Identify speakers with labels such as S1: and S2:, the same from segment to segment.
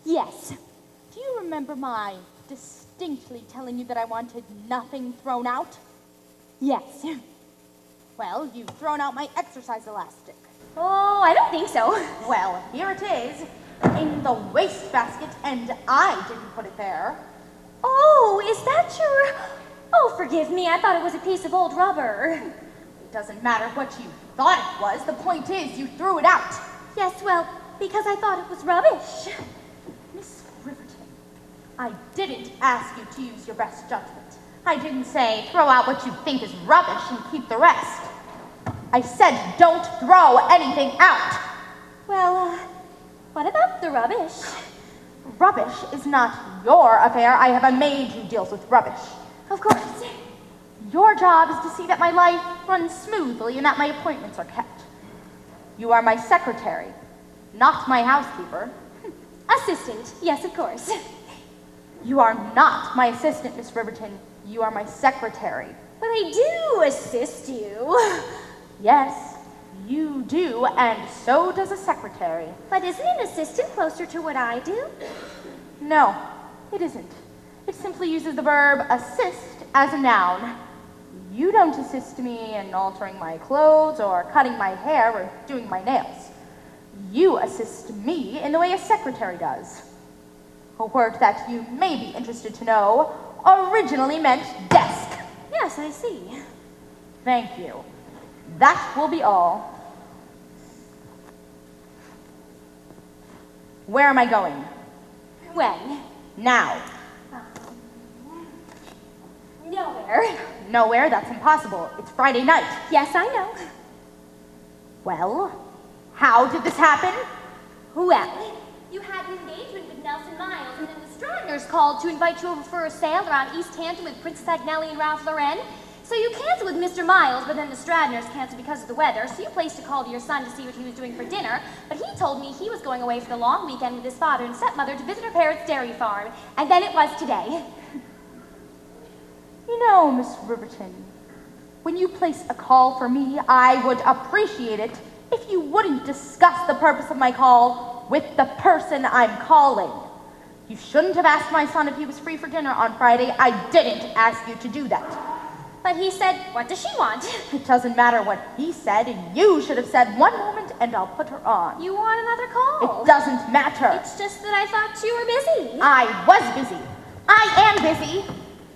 S1: Yes. Do you remember my distinctly telling you that I wanted nothing thrown out? Yes. Well, you've thrown out my exercise elastic.
S2: Oh, I don't think so.
S1: Well, here it is, in the wastebasket, and I didn't put it there.
S2: Oh, is that your... Oh, forgive me, I thought it was a piece of old rubber.
S1: It doesn't matter what you thought it was. The point is, you threw it out.
S2: Yes, well, because I thought it was rubbish.
S1: Miss Riverton, I didn't ask you to use your best judgment. I didn't say throw out what you think is rubbish and keep the rest. I said don't throw anything out.
S2: Well, what about the rubbish?
S1: Rubbish is not your affair. I have a maid who deals with rubbish.
S2: Of course.
S1: Your job is to see that my life runs smoothly and that my appointments are kept. You are my secretary, not my housekeeper.
S2: Assistant, yes, of course.
S1: You are not my assistant, Miss Riverton. You are my secretary.
S2: But I do assist you.
S1: Yes, you do, and so does a secretary.
S2: But isn't an assistant closer to what I do?
S1: No, it isn't. It simply uses the verb assist as a noun. You don't assist me in altering my clothes or cutting my hair or doing my nails. You assist me in the way a secretary does. A word that you may be interested to know originally meant desk.
S2: Yes, I see.
S1: Thank you. That will be all. Where am I going?
S2: When?
S1: Now.
S2: Nowhere.
S1: Nowhere? That's impossible. It's Friday night.
S2: Yes, I know.
S1: Well, how did this happen?
S2: Well, you had an engagement with Nelson Miles, and then the Stradners called to invite you over for a sail around East Hampton with Princess Agnelli and Ralph Lauren. So you canceled with Mr. Miles, but then the Stradners canceled because of the weather, so you placed a call to your son to see what he was doing for dinner, but he told me he was going away for the long weekend with his father and stepmother to visit her parents' dairy farm, and then it was today.
S1: You know, Miss Riverton, when you place a call for me, I would appreciate it if you wouldn't discuss the purpose of my call with the person I'm calling. You shouldn't have asked my son if he was free for dinner on Friday. I didn't ask you to do that.
S2: But he said, what does she want?
S1: It doesn't matter what he said. You should have said one moment and I'll put her on.
S2: You want another call?
S1: It doesn't matter.
S2: It's just that I thought you were busy.
S1: I was busy. I am busy.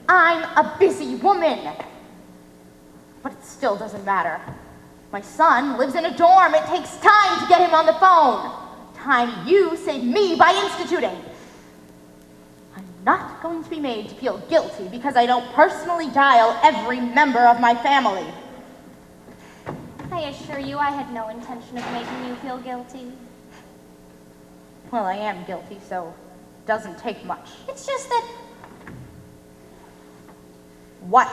S1: I'm a busy woman. But it still doesn't matter. My son lives in a dorm. It takes time to get him on the phone. Time you saved me by instituting. I'm not going to be made to feel guilty because I don't personally dial every member of my family.
S2: I assure you I had no intention of making you feel guilty.
S1: Well, I am guilty, so it doesn't take much.
S2: It's just that...
S1: What?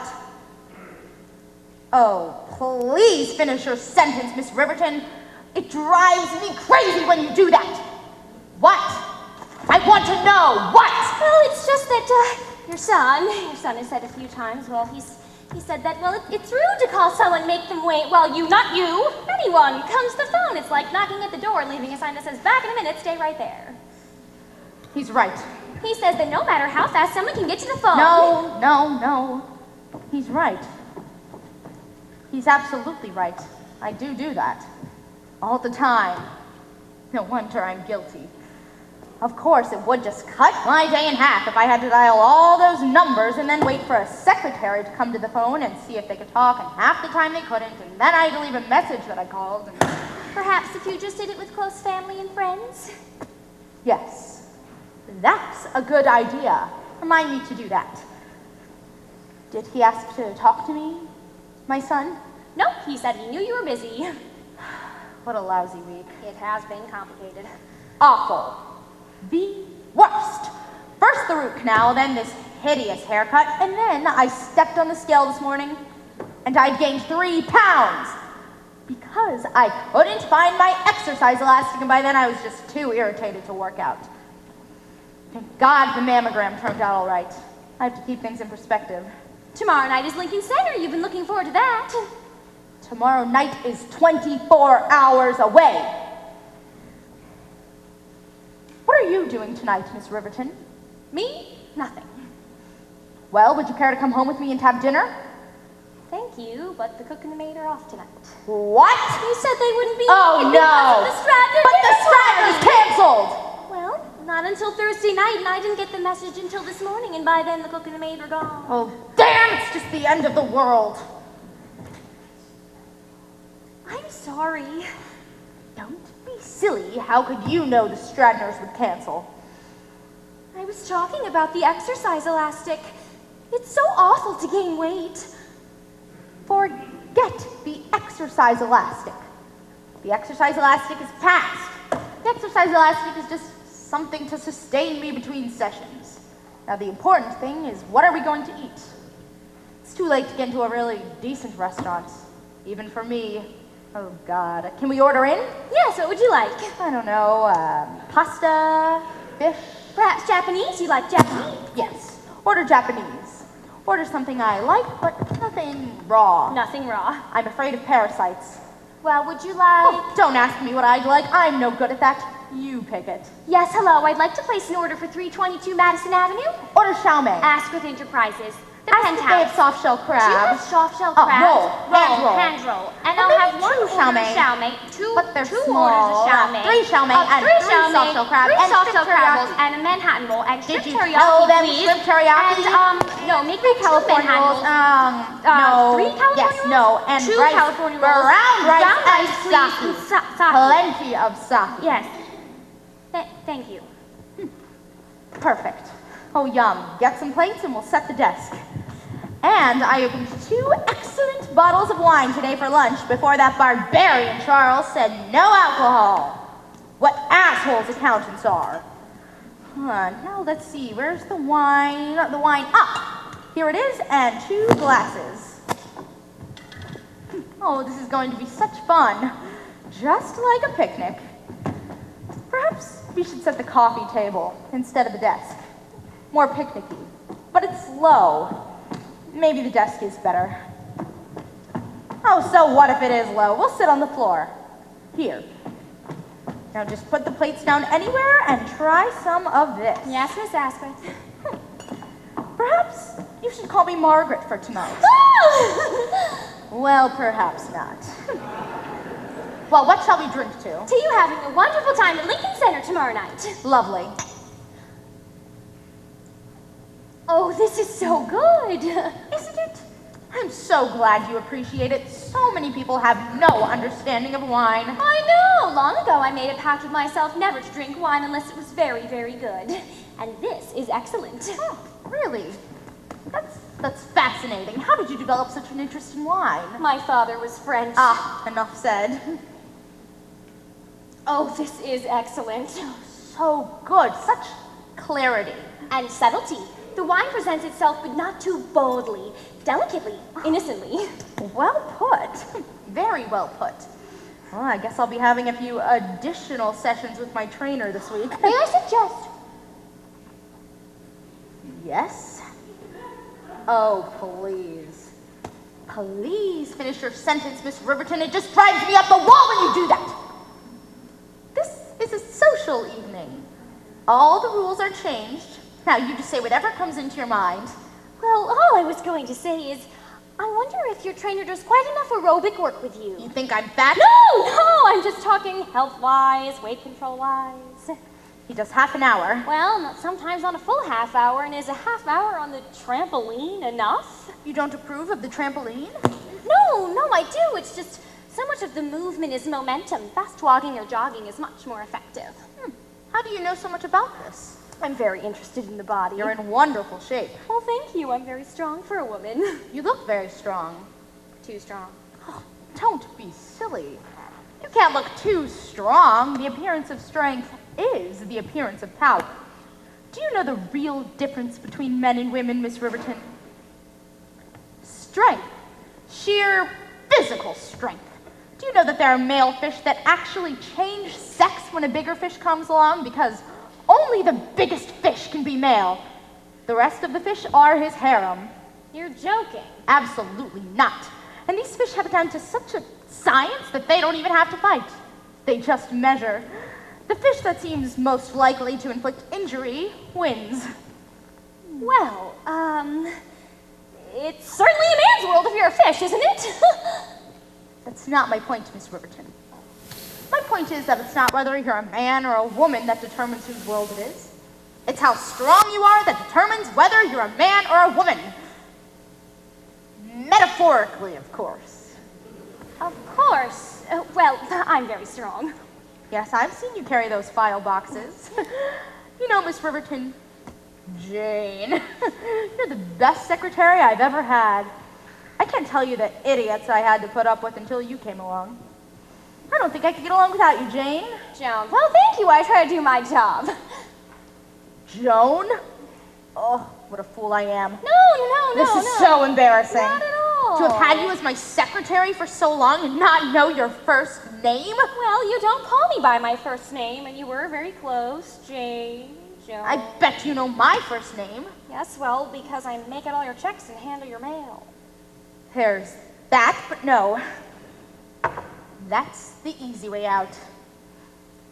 S1: Oh, please finish your sentence, Miss Riverton. It drives me crazy when you do that. What? I want to know what?
S2: Well, it's just that your son has said a few times, well, he said that, well, it's rude to call someone, make them wait. Well, not you, anyone comes to the phone. It's like knocking at the door and leaving a sign that says, back in a minute, stay right there.
S1: He's right.
S2: He says that no matter how fast someone can get to the phone.
S1: No. He's right. He's absolutely right. I do that. All the time. No wonder I'm guilty. Of course, it would just cut my day in half if I had to dial all those numbers and then wait for a secretary to come to the phone and see if they could talk, and half the time they couldn't, and then I had to leave a message that I called. And...
S2: Perhaps if you just did it with close family and friends?
S1: Yes, that's a good idea. Remind me to do that. Did he ask to talk to me, my son?
S2: Nope, he said he knew you were busy.
S1: What a lousy week.
S2: It has been complicated.
S1: Awful. The worst. First the root canal, then this hideous haircut, and then I stepped on the scale this morning, and I'd gained 3 pounds. Because I couldn't find my exercise elastic, and by then I was just too irritated to work out. Thank God the mammogram turned out all right. I have to keep things in perspective.
S2: Tomorrow night is Lincoln Center. You've been looking forward to that.
S1: Tomorrow night is 24 hours away. What are you doing tonight, Miss Riverton?
S2: Me? Nothing.
S1: Well, would you care to come home with me and have dinner?
S2: Thank you, but the cook and the maid are off tonight.
S1: What?
S2: You said they wouldn't be
S1: Oh,
S2: in
S1: no.
S2: because of the Stradner
S1: But the
S2: dinner
S1: Stradner's
S2: party.
S1: canceled!
S2: Well, not until Thursday night, and I didn't get the message until this morning, and by then the cook and the maid were gone.
S1: Oh, damn, it's just the end of the world.
S2: I'm sorry.
S1: Don't be silly. How could you know the Stradners would cancel?
S2: I was talking about the exercise elastic. It's so awful to gain weight.
S1: Forget the exercise elastic. The exercise elastic is past. The exercise elastic is just something to sustain me between sessions. Now the important thing is, what are we going to eat? It's too late to get into a really decent restaurant. Even for me. Oh God. Can we order in?
S2: Yes, what would you like?
S1: I don't know, pasta, fish?
S2: Perhaps Japanese? You like Japanese?
S1: Yes. Order Japanese. Order something I like, but nothing raw.
S2: Nothing raw.
S1: I'm afraid of parasites.
S2: Well, would you like...
S1: Oh, don't ask me what I'd like. I'm no good at that. You pick it.
S2: Yes, hello. I'd like to place an order for 322 Madison Avenue.
S1: Order chow mein.
S2: Asquith Enterprises. The
S1: Ask if they have
S2: penthouse.
S1: soft shell
S2: Do you have
S1: crab.
S2: soft shell
S1: Oh,
S2: crab?
S1: roll.
S2: Hand roll. And
S1: Well,
S2: I'll have
S1: maybe
S2: one
S1: two chow
S2: order of
S1: mein.
S2: chow mein, two
S1: But they're
S2: two
S1: small.
S2: orders of chow mein,
S1: Three chow mein and
S2: three
S1: three
S2: chow mein,
S1: soft shell crab
S2: three
S1: and
S2: soft
S1: strip
S2: shell crab
S1: teriyaki.
S2: rolls and a Manhattan roll and
S1: Did
S2: strip
S1: you
S2: teriyaki,
S1: tell them
S2: please.
S1: strip teriyaki?
S2: And no, make me
S1: California
S2: Manhattan
S1: rolls.
S2: rolls.
S1: No.
S2: Three California
S1: Yes,
S2: rolls?
S1: no. And
S2: two
S1: rice.
S2: California rolls.
S1: Brown rice
S2: Brown
S1: and
S2: rice, please. And
S1: sake.
S2: sake.
S1: Plenty of sake.
S2: Yes. Thank you.
S1: Perfect. Oh, yum. Get some plates and we'll set the desk. And I opened 2 excellent bottles of wine today for lunch before that barbarian Charles said no alcohol. What assholes accountants are. Now let's see. Where's the wine? The wine. Ah! Here it is, and 2 glasses. Oh, this is going to be such fun. Just like a picnic. Perhaps we should set the coffee table instead of the desk. More picnicky. But it's low. Maybe the desk is better. Oh, so what if it is low? We'll sit on the floor. Here. Now just put the plates down anywhere and try some of this.
S2: Yes, Miss Asquith.
S1: Perhaps you should call me Margaret for tonight. Well, perhaps not. Well, what shall we drink to?
S2: To you having a wonderful time at Lincoln Center tomorrow night.
S1: Lovely.
S2: Oh, this is so good.
S1: Isn't it? I'm so glad you appreciate it. So many people have no understanding of wine.
S2: I know. Long ago, I made a pact with myself never to drink wine unless it was very, very good. And this is excellent.
S1: Oh, really? That's fascinating. How did you develop such an interest in wine?
S2: My father was French.
S1: Ah, enough said.
S2: Oh, this is excellent.
S1: So good. Such clarity.
S2: And subtlety. The wine presents itself, but not too boldly, delicately, innocently.
S1: Well put. Very well put. Well, I guess I'll be having a few additional sessions with my trainer this week.
S2: May I suggest?
S1: Yes? Oh, please. Please finish your sentence, Miss Riverton. It just drives me up the wall when you do that. This is a social evening. All the rules are changed. Now, you just say whatever comes into your mind.
S2: Well, all I was going to say is, I wonder if your trainer does quite enough aerobic work with you.
S1: You think I'm fat?
S2: No, I'm just talking health-wise, weight control-wise.
S1: He does half an hour.
S2: Well, not sometimes on a full half hour, and is a half hour on the trampoline enough?
S1: You don't approve of the trampoline?
S2: No, I do. It's just so much of the movement is momentum. Fast walking or jogging is much more effective.
S1: How do you know so much about this?
S2: I'm very interested in the body.
S1: You're in wonderful shape.
S2: Well, thank you. I'm very strong for a woman.
S1: You look very strong.
S2: Too strong.
S1: Oh, don't be silly. You can't look too strong. The appearance of strength is the appearance of power. Do you know the real difference between men and women, Miss Riverton? Strength. Sheer physical strength. Do you know that there are male fish that actually change sex when a bigger fish comes along? Because only the biggest fish can be male. The rest of the fish are his harem.
S2: You're joking.
S1: Absolutely not. And these fish have it down to such a science that they don't even have to fight. They just measure. The fish that seems most likely to inflict injury wins.
S2: Well, it's certainly a man's world if you're a fish, isn't it?
S1: That's not my point, Miss Riverton. My point is that it's not whether you're a man or a woman that determines whose world it is. It's how strong you are that determines whether you're a man or a woman. Metaphorically, of course.
S2: Of course. Well, I'm very strong.
S1: Yes, I've seen you carry those file boxes. You know, Miss Riverton, Jane, you're the best secretary I've ever had. I can't tell you the idiots I had to put up with until you came along. I don't think I could get along without you, Jane.
S2: Joan, well, thank you. I try to do my job.
S1: Joan? Oh, what a fool I am.
S2: No.
S1: This is so embarrassing.
S2: Not at all.
S1: To have had you as my secretary for so long and not know your first name?
S2: Well, you don't call me by my first name, and you were very close, Jane, Joan.
S1: I bet you know my first name.
S2: Yes, well, because I make out all your checks and handle your mail.
S1: There's that, but no. That's the easy way out.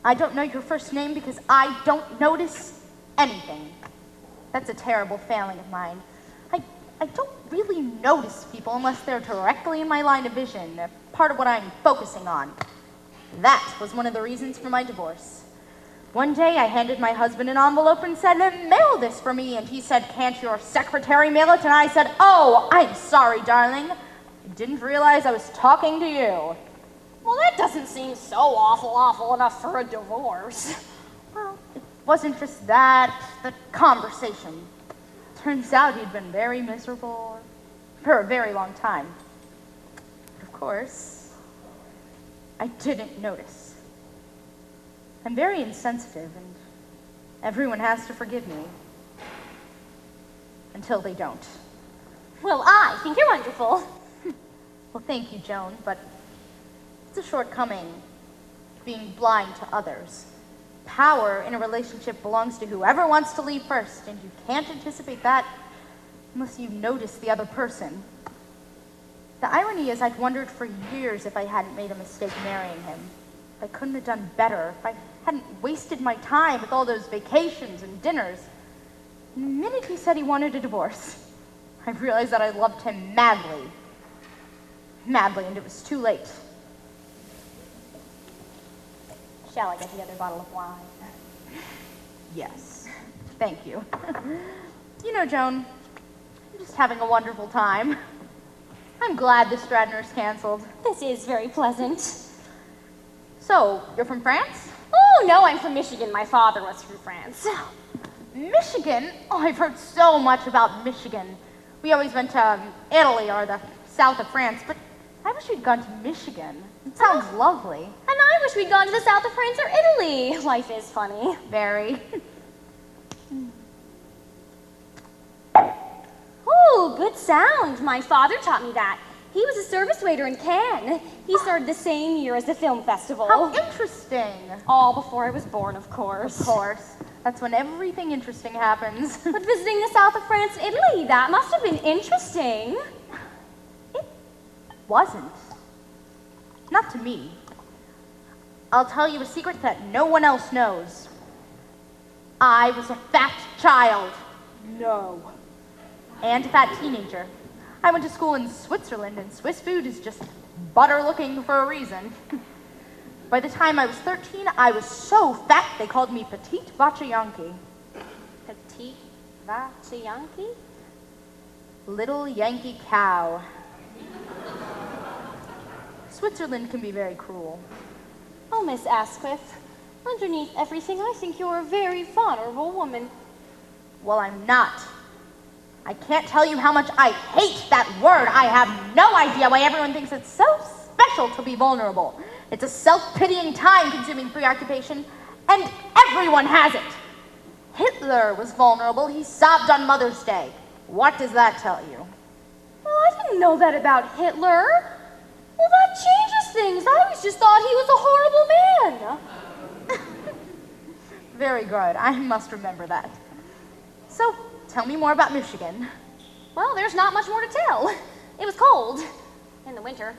S1: I don't know your first name because I don't notice anything. That's a terrible failing of mine. I don't really notice people unless they're directly in my line of vision, part of what I'm focusing on. That was one of the reasons for my divorce. One day I handed my husband an envelope and said, mail this for me, and he said, can't your secretary mail it? And I said, oh, I'm sorry, darling. I didn't realize I was talking to you.
S2: Well, that doesn't seem so awful enough for a divorce.
S1: Well, it wasn't just that, the conversation. Turns out he'd been very miserable for a very long time. But of course, I didn't notice. I'm very insensitive, and everyone has to forgive me. Until they don't.
S2: Well, I think you're wonderful.
S1: Well, thank you, Joan, but it's a shortcoming, being blind to others. Power in a relationship belongs to whoever wants to leave first, and you can't anticipate that unless you notice the other person. The irony is I'd wondered for years if I hadn't made a mistake marrying him. If I couldn't have done better, if I hadn't wasted my time with all those vacations and dinners. And the minute he said he wanted a divorce, I realized that I loved him madly. Madly, and it was too late.
S2: Shall I get the other bottle of wine?
S1: Yes, thank you. You know, Joan, I'm just having a wonderful time. I'm glad the Stradner's canceled.
S2: This is very pleasant.
S1: So, you're from France?
S2: Oh, no, I'm from Michigan. My father was from France.
S1: Michigan? Oh, I've heard so much about Michigan. We always went to Italy or the south of France, but I wish we'd gone to Michigan. It sounds lovely.
S2: And I wish we'd gone to the south of France or Italy. Life is funny.
S1: Very.
S2: Oh, good sound. My father taught me that. He was a service waiter in Cannes. He started the same year as the film festival.
S1: How interesting.
S2: All before I was born, of course.
S1: Of course. That's when everything interesting happens.
S2: But visiting the south of France and Italy, that must have been interesting.
S1: It wasn't. Not to me. I'll tell you a secret that no one else knows. I was a fat child.
S2: No.
S1: And a fat teenager. I went to school in Switzerland, and Swiss food is just butter looking for a reason. By the time I was 13, I was so fat they called me Petite Vachayanki.
S2: Petite Vachayanki?
S1: Little Yankee cow. Switzerland can be very cruel.
S2: Oh, Miss Asquith, underneath everything, I think you're a very vulnerable woman.
S1: Well, I'm not. I can't tell you how much I hate that word. I have no idea why everyone thinks it's so special to be vulnerable. It's a self-pitying, time-consuming preoccupation, and everyone has it. Hitler was vulnerable. He sobbed on Mother's Day. What does that tell you?
S2: Well, I didn't know that about Hitler. Well, that changes things. I always just thought he was a horrible man.
S1: Very good. I must remember that. So, tell me more about Michigan.
S2: Well, there's not much more to tell. It was cold in the winter,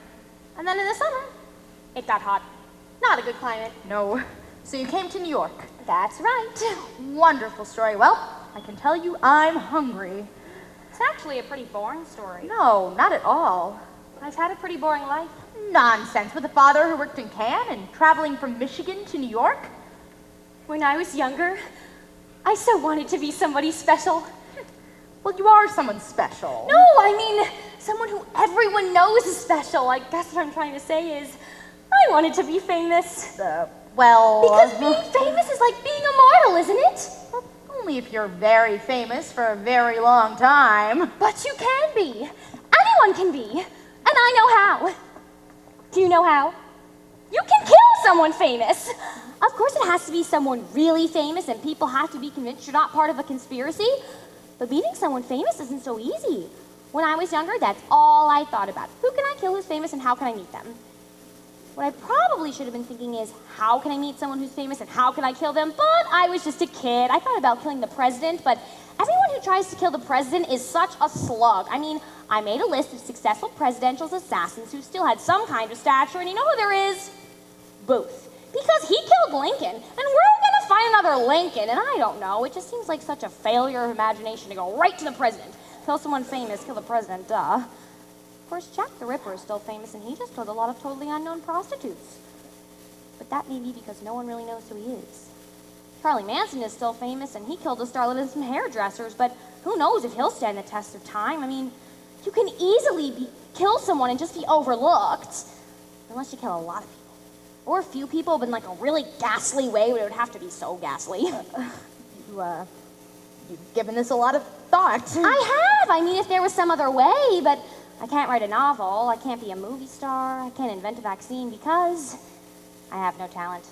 S2: and then in the summer, it got hot. Not a good climate.
S1: No, So you came to New York.
S2: That's right.
S1: Wonderful story. Well, I can tell you I'm hungry.
S2: It's actually a pretty boring story.
S1: No, not at all.
S2: I've had a pretty boring life.
S1: Nonsense. With a father who worked in Cannes and traveling from Michigan to New York?
S2: When I was younger, I so wanted to be somebody special.
S1: Well, you are someone special.
S2: No, I mean, someone who everyone knows is special. I guess what I'm trying to say is, I wanted to be famous.
S1: Well...
S2: Because being famous is like being immortal, isn't it?
S1: Well, only if you're very famous for a very long time.
S2: But you can be. Anyone can be. And I know how. Do you know how? You can kill someone famous. Of course it has to be someone really famous and people have to be convinced you're not part of a conspiracy. But meeting someone famous isn't so easy. When I was younger, that's all I thought about. Who can I kill who's famous and how can I meet them? What I probably should have been thinking is, how can I meet someone who's famous and how can I kill them? But I was just a kid. I thought about killing the president, but everyone who tries to kill the president is such a slug. I mean, I made a list of successful presidential assassins who still had some kind of stature, and you know who there is? Booth. Because he killed Lincoln, and we're gonna find another Lincoln, and I don't know. It just seems like such a failure of imagination to go right to the president. Kill someone famous, kill the president, duh. Of course, Jack the Ripper is still famous, and he just killed a lot of totally unknown prostitutes. But that may be because no one really knows who he is. Charlie Manson is still famous, and he killed a starlet and some hairdressers, but who knows if he'll stand the test of time. I mean, you can easily kill someone and just be overlooked, unless you kill a lot of people. Or a few people, but in like a really ghastly way, but it would have to be so ghastly.
S1: You've given this a lot of thought.
S2: I have! I mean, if there was some other way, but I can't write a novel, I can't be a movie star, I can't invent a vaccine because I have no talent.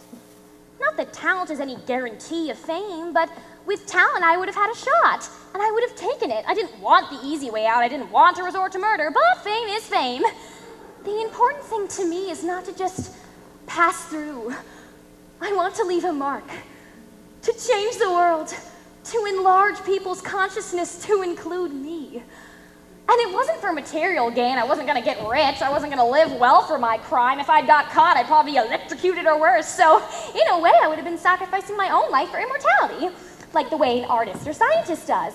S2: Not that talent is any guarantee of fame, but with talent I would have had a shot, and I would have taken it. I didn't want the easy way out, I didn't want to resort to murder, but fame is fame. The important thing to me is not to just pass through. I want to leave a mark, to change the world, to enlarge people's consciousness to include me. And it wasn't for material gain. I wasn't gonna get rich. I wasn't gonna live well for my crime. If I'd got caught, I'd probably be electrocuted or worse. So, in a way, I would have been sacrificing my own life for immortality, like the way an artist or scientist does.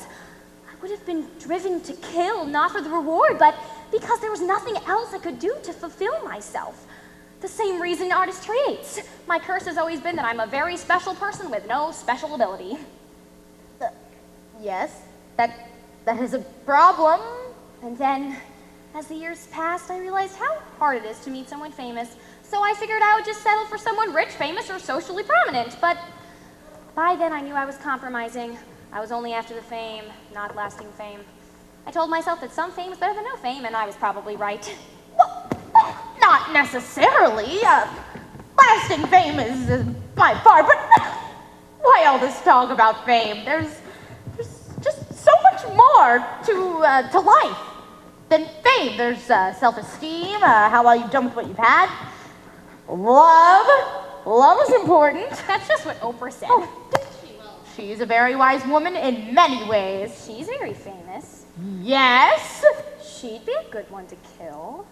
S2: I would have been driven to kill, not for the reward, but because there was nothing else I could do to fulfill myself. The same reason an artist creates. My curse has always been that I'm a very special person with no special ability.
S1: Yes, that is a problem.
S2: And then, as the years passed, I realized how hard it is to meet someone famous. So I figured I would just settle for someone rich, famous, or socially prominent. But by then I knew I was compromising. I was only after the fame, not lasting fame. I told myself that some fame is better than no fame, and I was probably right.
S1: Well, not necessarily. Lasting fame is by far, but why all this talk about fame? There's just so much more to life than fame. There's self-esteem, how well you've done with what you've had. Love is important.
S2: That's just what Oprah said.
S1: Oh, she's a very wise woman in many ways.
S2: She's very famous.
S1: Yes.
S2: She'd be a good one to kill.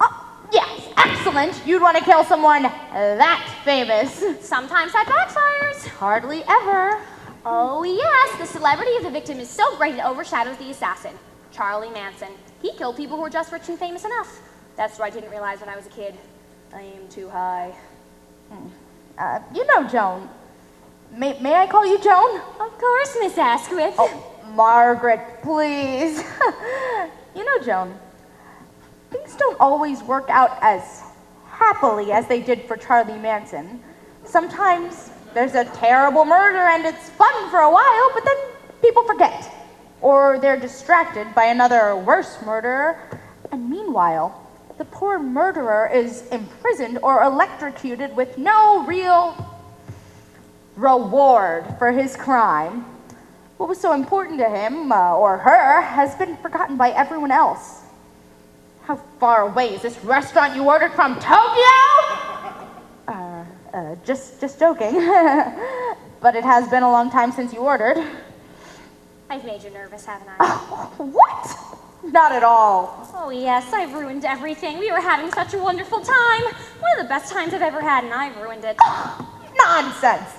S1: Yes, excellent. You'd want to kill someone that famous.
S2: Sometimes that backfires.
S1: Hardly ever.
S2: Oh yes, the celebrity of the victim is so great it overshadows the assassin. Charlie Manson. He killed people who were just rich and famous enough. That's what I didn't realize when I was a kid. I aim too high.
S1: You know Joan. May I call you Joan?
S2: Of course, Miss Asquith.
S1: Oh, Margaret, please. You know, Joan, things don't always work out as happily as they did for Charlie Manson. Sometimes there's a terrible murder and it's fun for a while, but then people forget. Or they're distracted by another worse murder. And meanwhile, the poor murderer is imprisoned or electrocuted with no real reward for his crime. What was so important to him, or her, has been forgotten by everyone else. How far away is this restaurant you ordered from? Tokyo? Just joking. But it has been a long time since you ordered.
S2: I've made you nervous, haven't I?
S1: What? Not at all.
S2: Oh yes, I've ruined everything. We were having such a wonderful time. One of the best times I've ever had, and I've ruined it.
S1: Nonsense.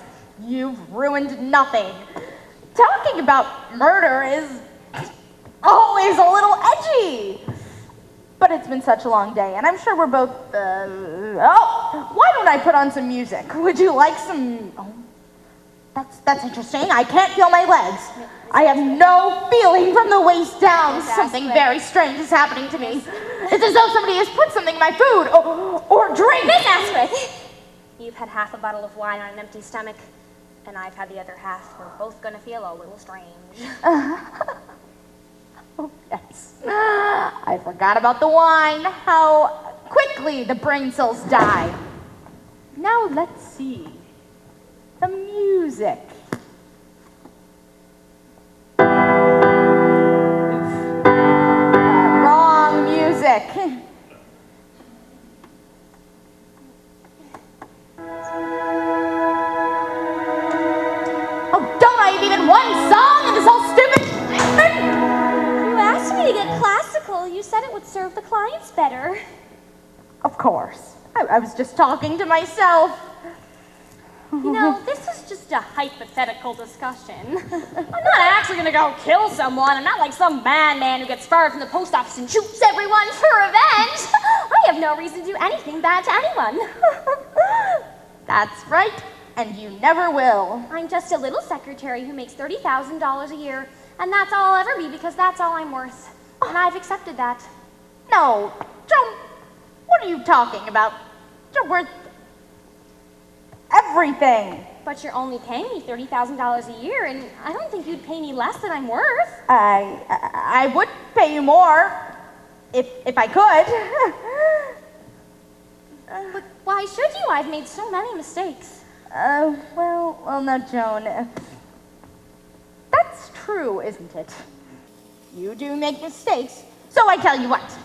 S1: You've ruined nothing. Talking about murder is always a little edgy. But it's been such a long day, and I'm sure we're both, why don't I put on some music? Would you like some, that's interesting. I can't feel my legs. I have no feeling from the waist down. Something very strange is happening to me. It's as though somebody has put something in my food or drink.
S2: Miss Asquith, you've had half a bottle of wine on an empty stomach, and I've had the other half. We're both gonna feel a little strange.
S1: Oh, yes. I forgot about the wine. How quickly the brain cells die. Now let's see. The music. Wrong music. Oh, don't I have even one song in this whole stupid thing?
S2: You asked me to get classical. You said it would serve the clients better.
S1: Of course. I was just talking to myself.
S2: You know, this is just a hypothetical discussion. I'm not actually gonna go kill someone. I'm not like some madman who gets fired from the post office and shoots everyone for revenge. I have no reason to do anything bad to anyone.
S1: That's right, and you never will.
S2: I'm just a little secretary who makes $30,000 a year, and that's all I'll ever be because that's all I'm worth. And I've accepted that.
S1: No, Joan, what are you talking about? You're worth everything.
S2: But you're only paying me $30,000 a year, and I don't think you'd pay me less than I'm worth.
S1: I would pay you more if I could.
S2: But why should you? I've made so many mistakes.
S1: Well, now, Joan, that's true, isn't it? You do make mistakes, so I tell you what.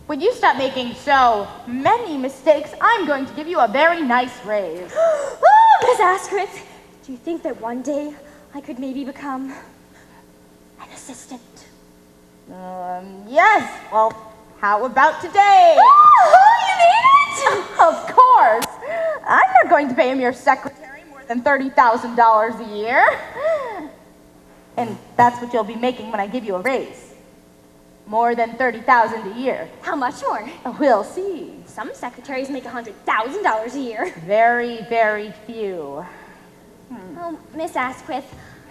S1: When you stop making so many mistakes, I'm going to give you a very nice raise.
S2: Oh, Miss Asquith, do you think that one day I could maybe become an assistant?
S1: Yes. Well, how about today?
S2: Oh, you mean it?
S1: Of course. I'm not going to pay a mere secretary more than $30,000 a year. And that's what you'll be making when I give you a raise. More than $30,000 a year.
S2: How much more?
S1: We'll see.
S2: Some secretaries make $100,000 a year.
S1: Very, very few.
S2: Oh, Miss Asquith,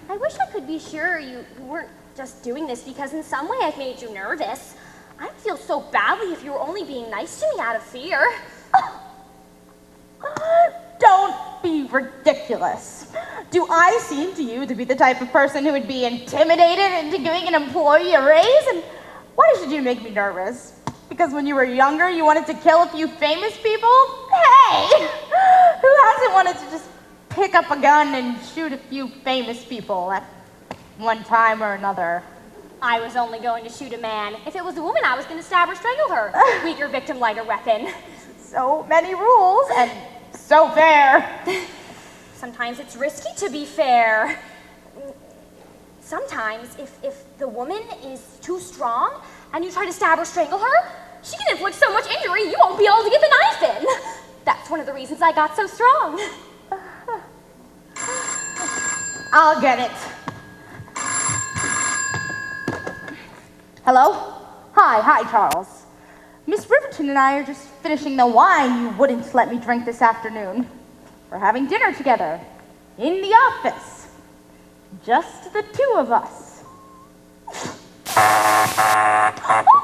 S2: I wish I could be sure you weren't just doing this because in some way I've made you nervous. I'd feel so badly if you were only being nice to me out of fear.
S1: Don't be ridiculous. Do I seem to you to be the type of person who would be intimidated into giving an employee a raise? And why should you make me nervous? Because when you were younger, you wanted to kill a few famous people? Hey! Who hasn't wanted to just pick up a gun and shoot a few famous people at one time or another?
S2: I was only going to shoot a man. If it was a woman, I was going to stab or strangle her. Weaker victim, lighter weapon.
S1: So many rules and so fair.
S2: Sometimes it's risky to be fair. Sometimes, if the woman is too strong and you try to stab or strangle her, she can inflict so much injury you won't be able to get the knife in. That's one of the reasons I got so strong.
S1: I'll get it. Hello? Hi, Charles. Miss Riverton and I are just finishing the wine you wouldn't let me drink this afternoon. We're having dinner together in the office. Just the two of us.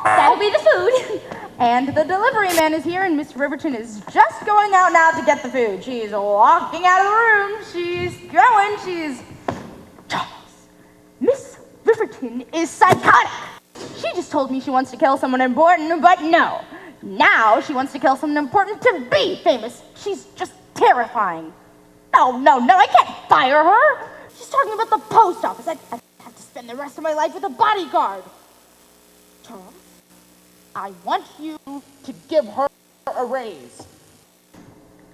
S2: That'll be the food.
S1: And the delivery man is here, and Miss Riverton is just going out now to get the food. She's walking out of the room. She's Charles, Miss Riverton is psychotic. She just told me she wants to kill someone important, but no. Now she wants to kill someone important to be famous. She's just terrifying. No, I can't fire her. She's talking about the post office. I have to spend the rest of my life with a bodyguard. Charles, I want you to give her a raise.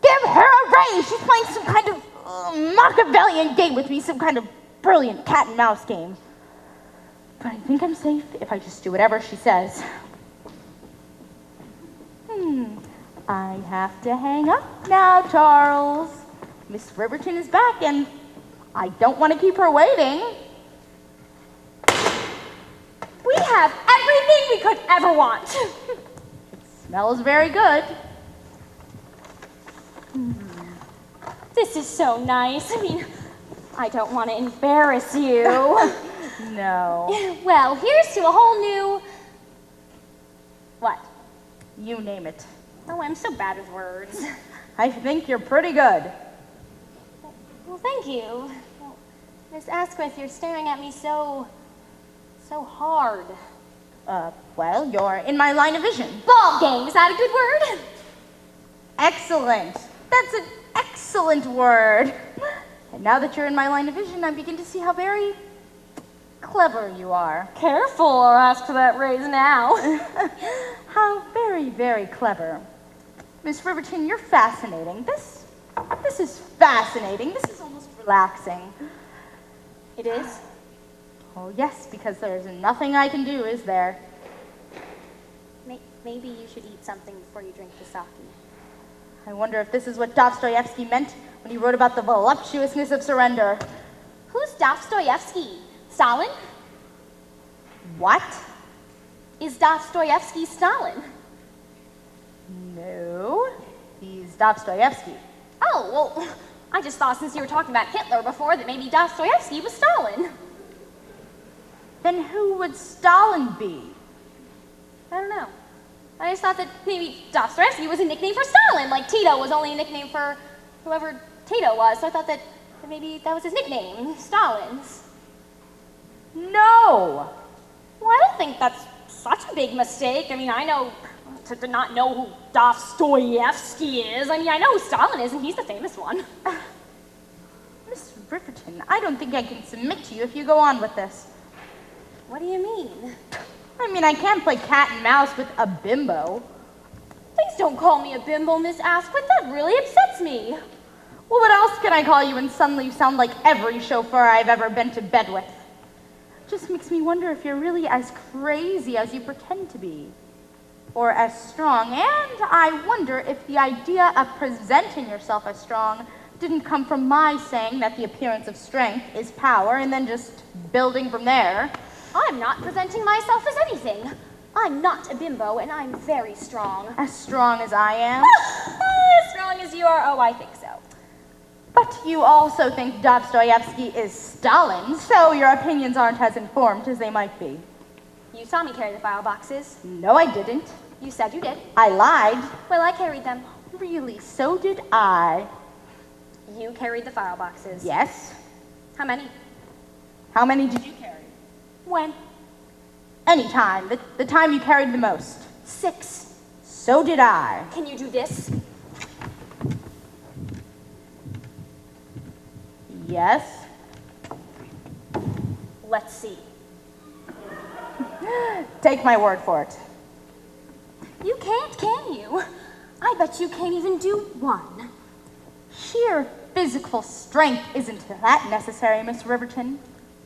S1: Give her a raise! She's playing some kind of Machiavellian game with me, some kind of brilliant cat and mouse game. But I think I'm safe if I just do whatever she says. I have to hang up now, Charles. Miss Riverton is back, and I don't want to keep her waiting.
S2: We have everything we could ever want.
S1: It smells very good.
S2: This is so nice. I mean, I don't want to embarrass you.
S1: No.
S2: Well, here's to a whole new... What?
S1: You name it.
S2: Oh, I'm so bad with words.
S1: I think you're pretty good.
S2: Well, thank you. Well, Miss Asquith, you're staring at me so hard.
S1: Well, you're in my line of vision.
S2: Ball game, is that a good word?
S1: Excellent. That's an excellent word. And now that you're in my line of vision, I begin to see how very clever you are.
S2: Careful, or ask for that raise now.
S1: How very, very clever. Miss Riverton, you're fascinating. This is fascinating. This is almost relaxing.
S2: It is?
S1: Oh, yes, because there's nothing I can do, is there?
S2: Maybe you should eat something before you drink the sake.
S1: I wonder if this is what Dostoevsky meant when he wrote about the voluptuousness of surrender.
S2: Who's Dostoevsky? Stalin?
S1: What?
S2: Is Dostoevsky Stalin?
S1: No, he's Dostoevsky.
S2: Oh, well, I just thought since you were talking about Hitler before that maybe Dostoevsky was Stalin.
S1: Then who would Stalin be?
S2: I don't know. I just thought that maybe Dostoevsky was a nickname for Stalin, like Tito was only a nickname for whoever Tito was, so I thought that maybe that was his nickname, Stalin's.
S1: No!
S2: Well, I don't think that's such a big mistake. I mean, I know to not know who Dostoevsky is. I mean, I know who Stalin is, and he's the famous one.
S1: Miss Riverton, I don't think I can submit to you if you go on with this.
S2: What do you mean?
S1: I mean, I can't play cat and mouse with a bimbo.
S2: Please don't call me a bimbo, Miss Asquith. That really upsets me.
S1: Well, what else can I call you and suddenly you sound like every chauffeur I've ever been to bed with? Just makes me wonder if you're really as crazy as you pretend to be. Or as strong. And I wonder if the idea of presenting yourself as strong didn't come from my saying that the appearance of strength is power and then just building from there.
S2: I'm not presenting myself as anything. I'm not a bimbo, and I'm very strong.
S1: As strong as I am?
S2: As strong as you are? Oh, I think so.
S1: But you also think Dostoevsky is Stalin, so your opinions aren't as informed as they might be.
S2: You saw me carry the file boxes.
S1: No, I didn't.
S2: You said you did.
S1: I lied.
S2: Well, I carried them.
S1: Really, so did I.
S2: You carried the file boxes.
S1: Yes.
S2: How many?
S1: How many did you carry?
S2: When?
S1: Any time. The time you carried the most.
S2: 6.
S1: So did I.
S2: Can you do this?
S1: Yes.
S2: Let's see.
S1: Take my word for it.
S2: You can't, can you? I bet you can't even do 1.
S1: Sheer physical strength isn't that necessary, Miss Riverton.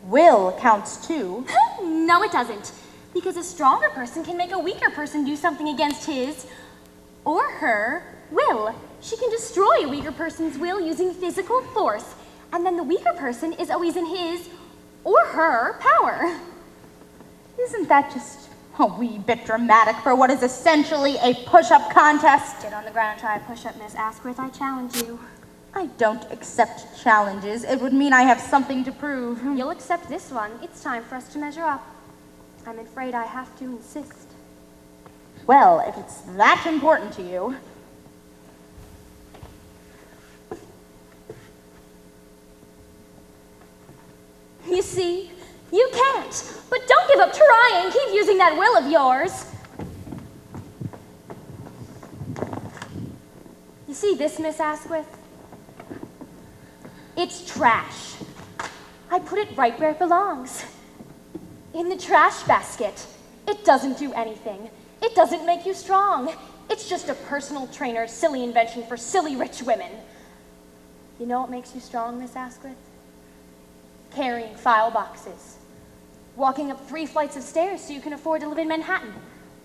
S1: Will counts too.
S2: No, it doesn't. Because a stronger person can make a weaker person do something against his or her will. She can destroy a weaker person's will using physical force. And then the weaker person is always in his or her power.
S1: Isn't that just a wee bit dramatic for what is essentially a push-up contest?
S2: Get on the ground and try a push-up, Miss Asquith. I challenge you.
S1: I don't accept challenges. It would mean I have something to prove.
S2: You'll accept this one. It's time for us to measure up. I'm afraid I have to insist.
S1: Well, if it's that important to you.
S2: You see, you can't. But don't give up trying. Keep using that will of yours. You see this, Miss Asquith? It's trash. I put it right where it belongs. In the trash basket. It doesn't do anything. It doesn't make you strong. It's just a personal trainer's silly invention for silly rich women. You know what makes you strong, Miss Asquith? Carrying file boxes. Walking up 3 flights of stairs so you can afford to live in Manhattan.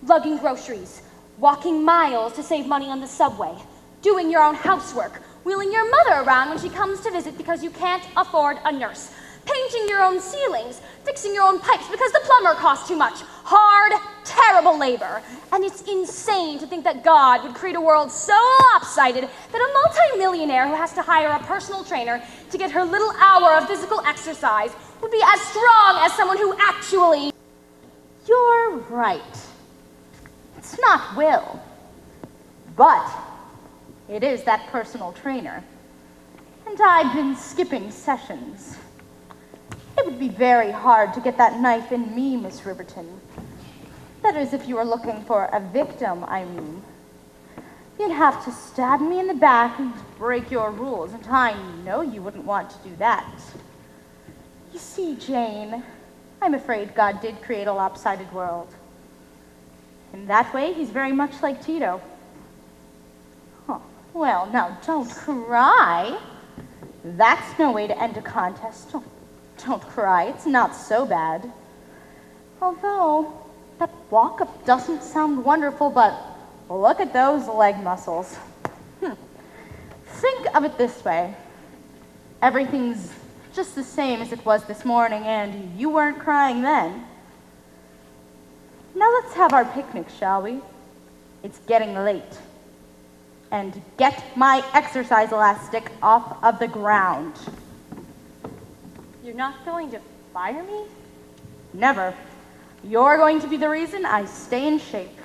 S2: Lugging groceries. Walking miles to save money on the subway. Doing your own housework. wheeling your mother around when she comes to visit because you can't afford a nurse, painting your own ceilings, fixing your own pipes because the plumber costs too much. Hard, terrible labor. And it's insane to think that God would create a world so lopsided that a multimillionaire who has to hire a personal trainer to get her little hour of physical exercise would be as strong as someone who actually...
S1: You're right. It's not will, but it is that personal trainer. And I've been skipping sessions. It would be very hard to get that knife in me, Miss Riverton. That is, if you were looking for a victim, I mean. You'd have to stab me in the back and break your rules, and I know you wouldn't want to do that. You see, Jane, I'm afraid God did create a lopsided world. In that way, he's very much like Tito. Huh. Well, now, don't cry. That's no way to end a contest. Don't cry. It's not so bad. Although, that walk-up doesn't sound wonderful, but look at those leg muscles. Think of it this way. Everything's just the same as it was this morning, and you weren't crying then. Now let's have our picnic, shall we? It's getting late. And get my exercise elastic off of the ground.
S2: You're not going to fire me?
S1: Never. You're going to be the reason I stay in shape.